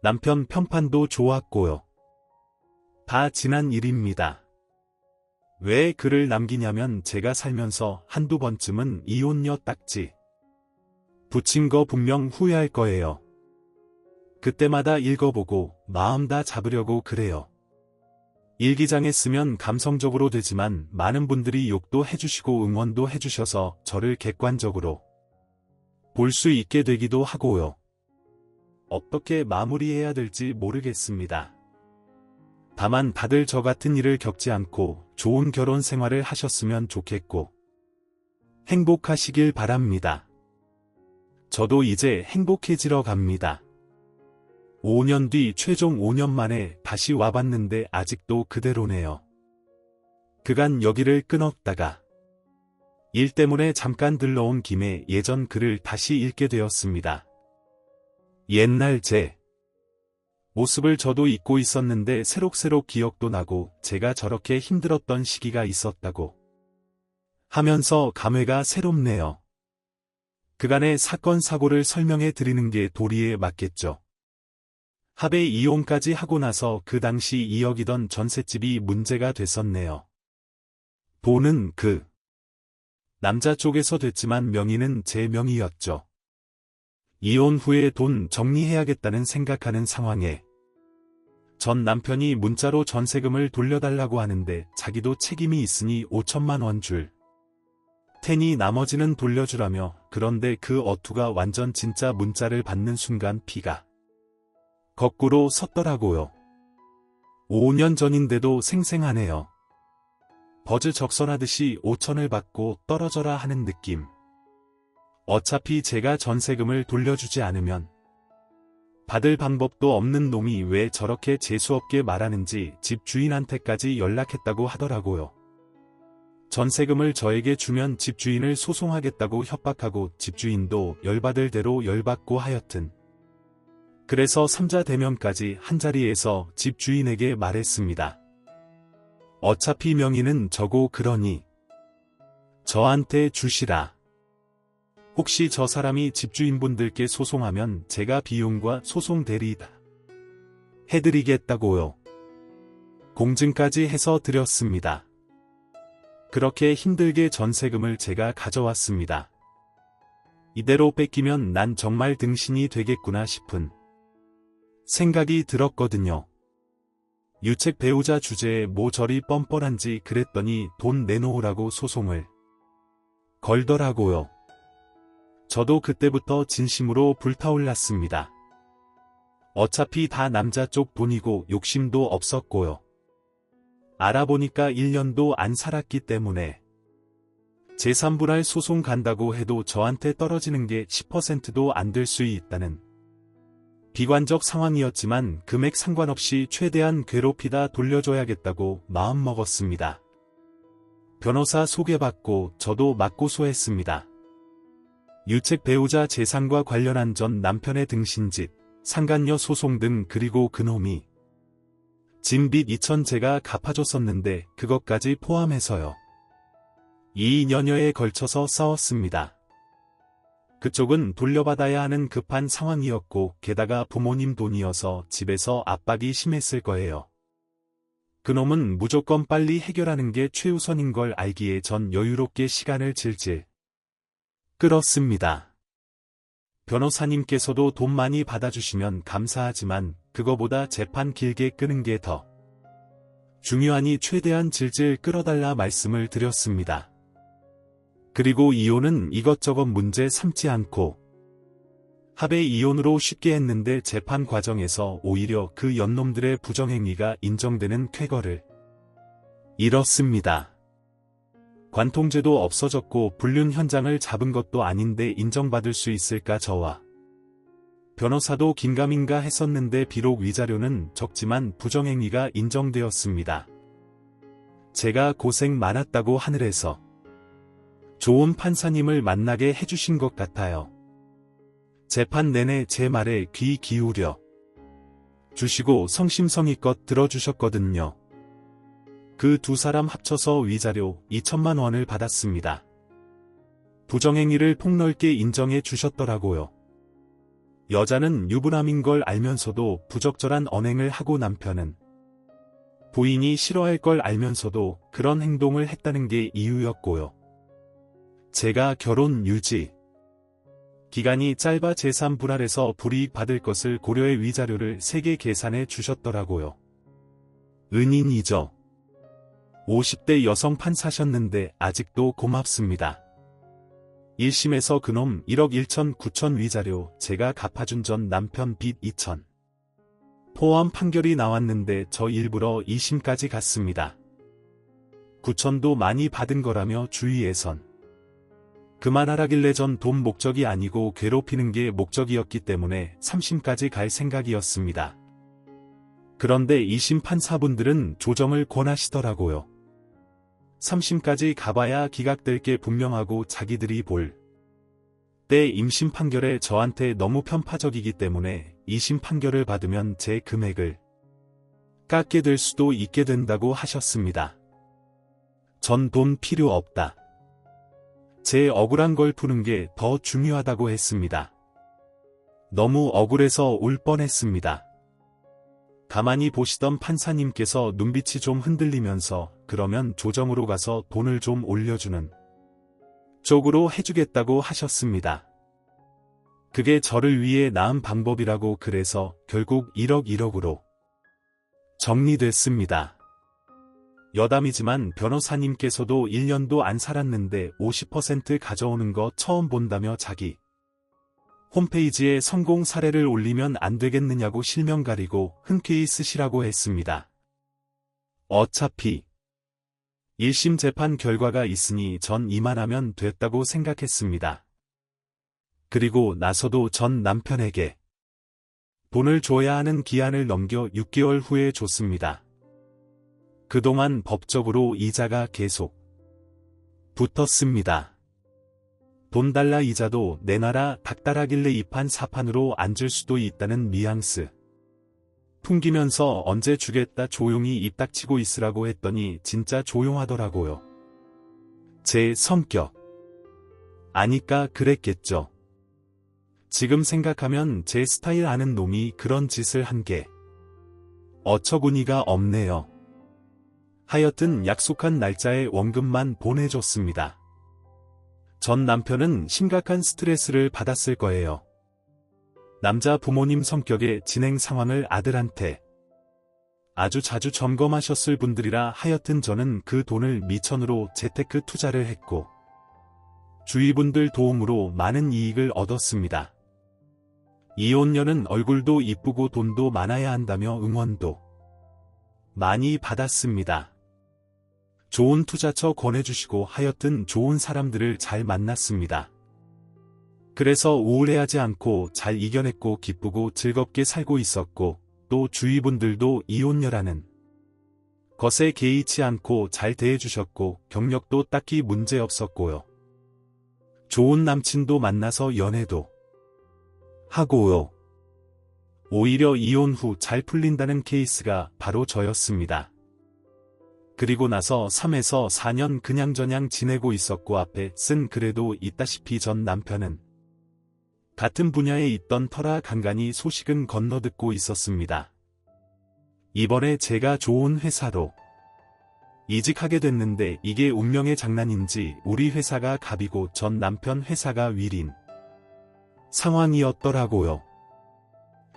남편 편판도 좋았고요. 다 지난 일입니다. 왜 글을 남기냐면 제가 살면서 한두 번쯤은 이혼녀 딱지 붙인 거 분명 후회할 거예요. 그때마다 읽어보고 마음 다 잡으려고 그래요. 일기장에 쓰면 감성적으로 되지만 많은 분들이 욕도 해주시고 응원도 해주셔서 저를 객관적으로 볼 수 있게 되기도 하고요. 어떻게 마무리해야 될지 모르겠습니다. 다만 다들 저 같은 일을 겪지 않고 좋은 결혼 생활을 하셨으면 좋겠고 행복하시길 바랍니다. 저도 이제 행복해지러 갑니다. 5년 뒤 최종 5년 만에 다시 와봤는데 아직도 그대로네요. 그간 여기를 끊었다가 일 때문에 잠깐 들러온 김에 예전 글을 다시 읽게 되었습니다. 옛날 제 모습을 저도 잊고 있었는데 새록새록 기억도 나고 제가 저렇게 힘들었던 시기가 있었다고 하면서 감회가 새롭네요. 그간의 사건 사고를 설명해 드리는 게 도리에 맞겠죠. 합의 이혼까지 하고 나서 그 당시 2억이던 전셋집이 문제가 됐었네요. 돈은 그 남자 쪽에서 됐지만 명의는 제 명의였죠. 이혼 후에 돈 정리해야겠다는 생각하는 상황에 전 남편이 문자로 전세금을 돌려달라고 하는데 자기도 책임이 있으니 5천만 원 줄 테니 나머지는 돌려주라며. 그런데 그 어투가 완전 진짜 문자를 받는 순간 피가 거꾸로 섰더라고요. 5년 전인데도 생생하네요. 버즈 적선하듯이 5천을 받고 떨어져라 하는 느낌. 어차피 제가 전세금을 돌려주지 않으면 받을 방법도 없는 놈이 왜 저렇게 재수없게 말하는지 집 주인한테까지 연락했다고 하더라고요. 전세금을 저에게 주면 집주인을 소송하겠다고 협박하고 집주인도 열받을 대로 열받고 하여튼 그래서 3자 대면까지 한자리에서 집주인에게 말했습니다. 어차피 명의는 저고 그러니 저한테 주시라. 혹시 저 사람이 집주인분들께 소송하면 제가 비용과 소송 대리 다 해드리겠다고요. 공증까지 해서 드렸습니다. 그렇게 힘들게 전세금을 제가 가져왔습니다. 이대로 뺏기면 난 정말 등신이 되겠구나 싶은 생각이 들었거든요. 유책 배우자 주제에 뭐 저리 뻔뻔한지 그랬더니 돈 내놓으라고 소송을 걸더라고요. 저도 그때부터 진심으로 불타올랐습니다. 어차피 다 남자 쪽 돈이고 욕심도 없었고요. 알아보니까 1년도 안 살았기 때문에 제3분할 소송 간다고 해도 저한테 떨어지는 게 10%도 안 될 수 있다는 비관적 상황이었지만 금액 상관없이 최대한 괴롭히다 돌려줘야겠다고 마음먹었습니다. 변호사 소개받고 저도 맞고소했습니다. 유책 배우자 재산과 관련한 전 남편의 등신짓, 상간녀 소송 등 그리고 그놈이 진 빚 2천 제가 갚아줬었는데 그것까지 포함해서요. 2년여에 걸쳐서 싸웠습니다. 그쪽은 돌려받아야 하는 급한 상황이었고 게다가 부모님 돈이어서 집에서 압박이 심했을 거예요. 그놈은 무조건 빨리 해결하는 게 최우선인 걸 알기에 전 여유롭게 시간을 질질 끌었습니다. 변호사님께서도 돈 많이 받아주시면 감사하지만 그거보다 재판 길게 끄는 게 더 중요하니 최대한 질질 끌어달라 말씀을 드렸습니다. 그리고 이혼은 이것저것 문제 삼지 않고 합의 이혼으로 쉽게 했는데 재판 과정에서 오히려 그 연놈들의 부정행위가 인정되는 쾌거를 이뤘습니다. 관통죄도 없어졌고 불륜 현장을 잡은 것도 아닌데 인정받을 수 있을까 저와 변호사도 긴가민가 했었는데 비록 위자료는 적지만 부정행위가 인정되었습니다. 제가 고생 많았다고 하늘에서 좋은 판사님을 만나게 해주신 것 같아요. 재판 내내 제 말에 귀 기울여 주시고 성심성의껏 들어주셨거든요. 그 두 사람 합쳐서 위자료 2천만 원을 받았습니다. 부정행위를 폭넓게 인정해 주셨더라고요. 여자는 유부남인 걸 알면서도 부적절한 언행을 하고 남편은 부인이 싫어할 걸 알면서도 그런 행동을 했다는 게 이유였고요. 제가 결혼 유지 기간이 짧아 제3분할에서 불이익 받을 것을 고려해 위자료를 3개 계산해 주셨더라고요. 은인이죠. 50대 여성 판사셨는데 아직도 고맙습니다. 1심에서 그놈 1억 1천 9천 위자료 제가 갚아준 전 남편 빚 2천 포함 판결이 나왔는데 저 일부러 2심까지 갔습니다. 9천도 많이 받은 거라며 주위에선 그만하라길래 전 돈 목적이 아니고 괴롭히는 게 목적이었기 때문에 3심까지 갈 생각이었습니다. 그런데 2심 판사분들은 조정을 권하시더라고요. 3심까지 가봐야 기각될 게 분명하고 자기들이 볼 때 임심 판결에 저한테 너무 편파적이기 때문에 2심 판결을 받으면 제 금액을 깎게 될 수도 있게 된다고 하셨습니다. 전 돈 필요 없다. 제 억울한 걸 푸는 게 더 중요하다고 했습니다. 너무 억울해서 울 뻔했습니다. 가만히 보시던 판사님께서 눈빛이 좀 흔들리면서 그러면 조정으로 가서 돈을 좀 올려주는 쪽으로 해주겠다고 하셨습니다. 그게 저를 위해 나은 방법이라고 그래서 결국 1억 1억으로 정리됐습니다. 여담이지만 변호사님께서도 1년도 안 살았는데 50% 가져오는 거 처음 본다며 자기 홈페이지에 성공 사례를 올리면 안 되겠느냐고 실명 가리고 흔쾌히 쓰시라고 했습니다. 어차피 1심 재판 결과가 있으니 전 이만하면 됐다고 생각했습니다. 그리고 나서도 전 남편에게 돈을 줘야 하는 기한을 넘겨 6개월 후에 줬습니다. 그동안 법적으로 이자가 계속 붙었습니다. 돈 달라 이자도 내놔라 닥달하길래 2판 4판으로 앉을 수도 있다는 뉘앙스 풍기면서 언제 주겠다 조용히 입 닥치고 있으라고 했더니 진짜 조용하더라고요. 제 성격 아니까 그랬겠죠. 지금 생각하면 제 스타일 아는 놈이 그런 짓을 한 게 어처구니가 없네요. 하여튼 약속한 날짜에 원금만 보내줬습니다. 전 남편은 심각한 스트레스를 받았을 거예요. 남자 부모님 성격의 진행 상황을 아들한테 아주 자주 점검하셨을 분들이라 하여튼 저는 그 돈을 미천으로 재테크 투자를 했고 주위 분들 도움으로 많은 이익을 얻었습니다. 이혼녀는 얼굴도 이쁘고 돈도 많아야 한다며 응원도 많이 받았습니다. 좋은 투자처 권해주시고 하여튼 좋은 사람들을 잘 만났습니다. 그래서 우울해하지 않고 잘 이겨냈고 기쁘고 즐겁게 살고 있었고 또 주위 분들도 이혼녀라는 것에 개의치 않고 잘 대해주셨고 경력도 딱히 문제 없었고요. 좋은 남친도 만나서 연애도 하고요. 오히려 이혼 후 잘 풀린다는 케이스가 바로 저였습니다. 그리고 나서 3에서 4년 그냥저냥 지내고 있었고 앞에 쓴 글에도 있다시피 전 남편은 같은 분야에 있던 터라 간간히 소식은 건너듣고 있었습니다. 이번에 제가 좋은 회사로 이직하게 됐는데 이게 운명의 장난인지 우리 회사가 갑이고 전 남편 회사가 위린 상황이었더라고요.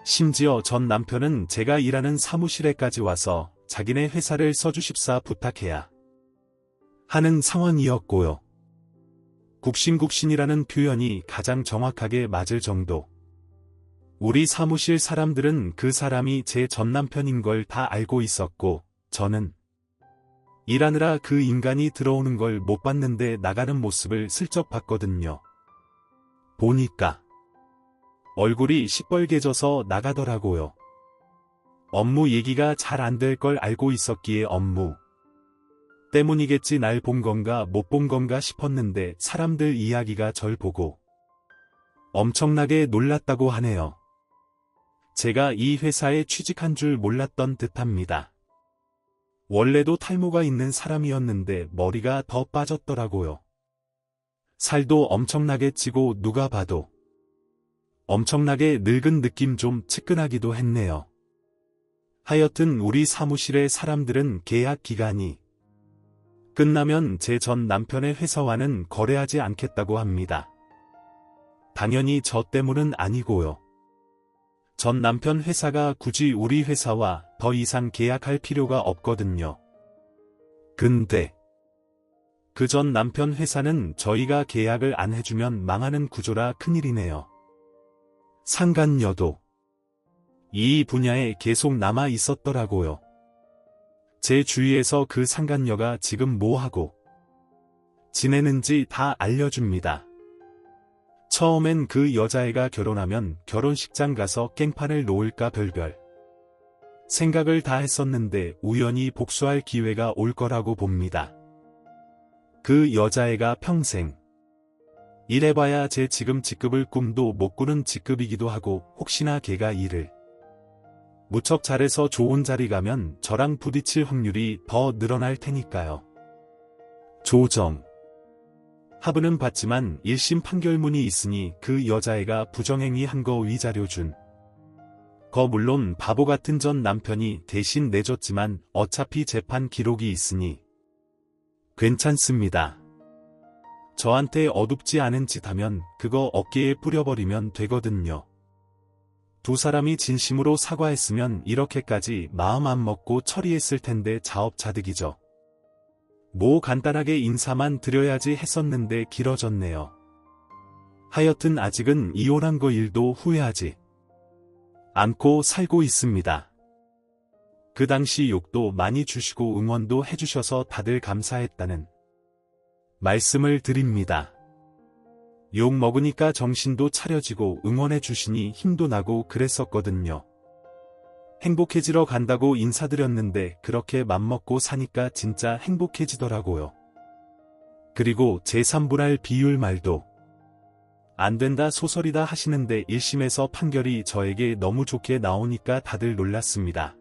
심지어 전 남편은 제가 일하는 사무실에까지 와서 자기네 회사를 써주십사 부탁해야 하는 상황이었고요. 국신국신이라는 표현이 가장 정확하게 맞을 정도. 우리 사무실 사람들은 그 사람이 제 전남편인 걸 다 알고 있었고 저는 일하느라 그 인간이 들어오는 걸 못 봤는데 나가는 모습을 슬쩍 봤거든요. 보니까 얼굴이 시뻘개져서 나가더라고요. 업무 얘기가 잘 안 될 걸 알고 있었기에 업무 때문이겠지 날 본 건가 못 본 건가 싶었는데 사람들 이야기가 절 보고 엄청나게 놀랐다고 하네요. 제가 이 회사에 취직한 줄 몰랐던 듯합니다. 원래도 탈모가 있는 사람이었는데 머리가 더 빠졌더라고요. 살도 엄청나게 찌고 누가 봐도 엄청나게 늙은 느낌 좀 측근하기도 했네요. 하여튼 우리 사무실의 사람들은 계약 기간이 끝나면 제 전 남편의 회사와는 거래하지 않겠다고 합니다. 당연히 저 때문은 아니고요. 전 남편 회사가 굳이 우리 회사와 더 이상 계약할 필요가 없거든요. 근데 그 전 남편 회사는 저희가 계약을 안 해주면 망하는 구조라 큰일이네요. 상간녀도 이 분야에 계속 남아 있었더라고요. 제 주위에서 그 상간녀가 지금 뭐하고 지내는지 다 알려줍니다. 처음엔 그 여자애가 결혼하면 결혼식장 가서 깽판을 놓을까 별별 생각을 다 했었는데 우연히 복수할 기회가 올 거라고 봅니다. 그 여자애가 평생 일해봐야 제 지금 직급을 꿈도 못 꾸는 직급이기도 하고 혹시나 걔가 일을 무척 잘해서 좋은 자리 가면 저랑 부딪힐 확률이 더 늘어날 테니까요. 조정 하부는 받지만 1심 판결문이 있으니 그 여자애가 부정행위 한 거 위자료 준 거 물론 바보 같은 전 남편이 대신 내줬지만 어차피 재판 기록이 있으니 괜찮습니다. 저한테 어둡지 않은 짓 하면 그거 어깨에 뿌려버리면 되거든요. 두 사람이 진심으로 사과했으면 이렇게까지 마음 안 먹고 처리했을 텐데 자업자득이죠. 뭐 간단하게 인사만 드려야지 했었는데 길어졌네요. 하여튼 아직은 이혼한 거 일도 후회하지 않고 살고 있습니다. 그 당시 욕도 많이 주시고 응원도 해주셔서 다들 감사했다는 말씀을 드립니다. 욕 먹으니까 정신도 차려지고 응원해 주시니 힘도 나고 그랬었거든요. 행복해지러 간다고 인사드렸는데 그렇게 맘먹고 사니까 진짜 행복해지더라고요. 그리고 제3분할 비율 말도 안 된다 소설이다 하시는데 1심에서 판결이 저에게 너무 좋게 나오니까 다들 놀랐습니다.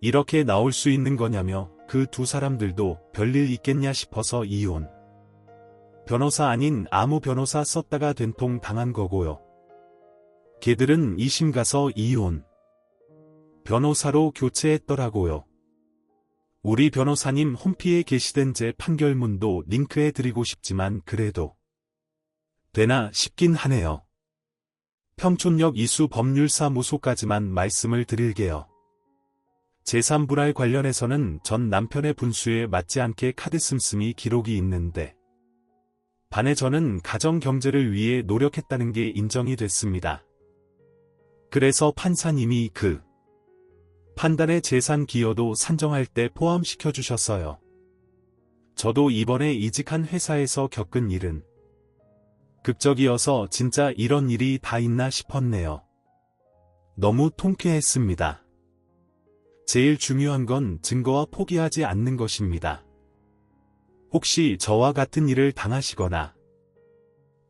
이렇게 나올 수 있는 거냐며 그 두 사람들도 별일 있겠냐 싶어서 이혼. 변호사 아닌 아무 변호사 썼다가 된통 당한 거고요. 걔들은 2심 가서 이혼. 변호사로 교체했더라고요. 우리 변호사님 홈피에 게시된 제 판결문도 링크해드리고 싶지만 그래도 되나 싶긴 하네요. 평촌역 이수법률사무소까지만 말씀을 드릴게요. 제3분할 관련해서는 전 남편의 분수에 맞지 않게 카드 씀씀이 기록이 있는데 반해 저는 가정 경제를 위해 노력했다는 게 인정이 됐습니다. 그래서 판사님이 그 판단의 재산 기여도 산정할 때 포함시켜 주셨어요. 저도 이번에 이직한 회사에서 겪은 일은 극적이어서 진짜 이런 일이 다 있나 싶었네요. 너무 통쾌했습니다. 제일 중요한 건 증거와 포기하지 않는 것입니다. 혹시 저와 같은 일을 당하시거나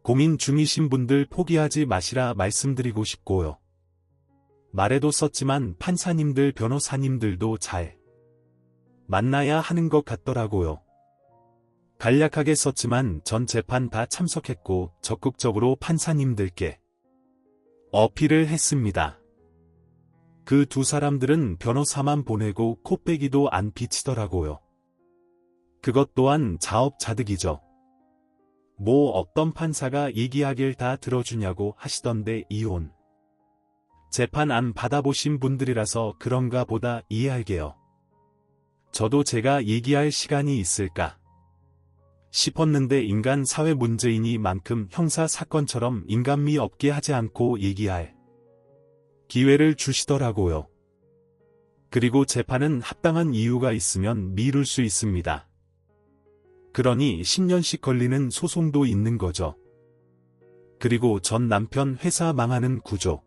고민 중이신 분들 포기하지 마시라 말씀드리고 싶고요. 말에도 썼지만 판사님들, 변호사님들도 잘 만나야 하는 것 같더라고요. 간략하게 썼지만 전 재판 다 참석했고 적극적으로 판사님들께 어필을 했습니다. 그 두 사람들은 변호사만 보내고 코빼기도 안 비치더라고요. 그것 또한 자업자득이죠. 뭐 어떤 판사가 얘기하길 다 들어주냐고 하시던데 이혼 재판 안 받아보신 분들이라서 그런가 보다 이해할게요. 저도 제가 얘기할 시간이 있을까 싶었는데 인간 사회 문제이니만큼 형사 사건처럼 인간미 없게 하지 않고 얘기할 기회를 주시더라고요. 그리고 재판은 합당한 이유가 있으면 미룰 수 있습니다. 그러니 10년씩 걸리는 소송도 있는 거죠. 그리고 전 남편 회사 망하는 구조.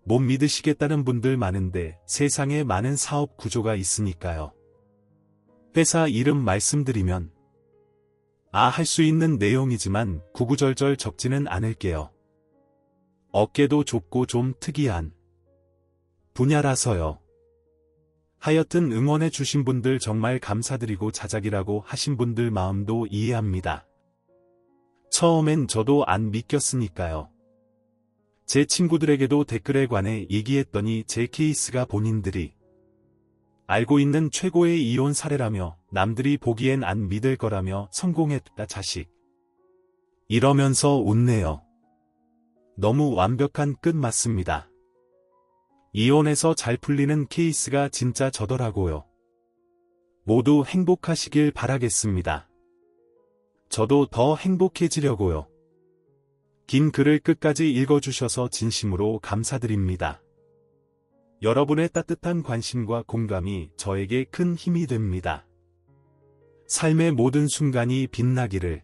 못 믿으시겠다는 분들 많은데 세상에 많은 사업 구조가 있으니까요. 회사 이름 말씀드리면 할 수 있는 내용이지만 구구절절 적지는 않을게요. 어깨도 좁고 좀 특이한 분야라서요. 하여튼 응원해 주신 분들 정말 감사드리고 자작이라고 하신 분들 마음도 이해합니다. 처음엔 저도 안 믿겼으니까요. 제 친구들에게도 댓글에 관해 얘기했더니 제 케이스가 본인들이 알고 있는 최고의 이혼 사례라며 남들이 보기엔 안 믿을 거라며 성공했다 자식. 이러면서 웃네요. 너무 완벽한 끝 맞습니다. 이혼해서 잘 풀리는 케이스가 진짜 저더라고요. 모두 행복하시길 바라겠습니다. 저도 더 행복해지려고요. 긴 글을 끝까지 읽어주셔서 진심으로 감사드립니다. 여러분의 따뜻한 관심과 공감이 저에게 큰 힘이 됩니다. 삶의 모든 순간이 빛나기를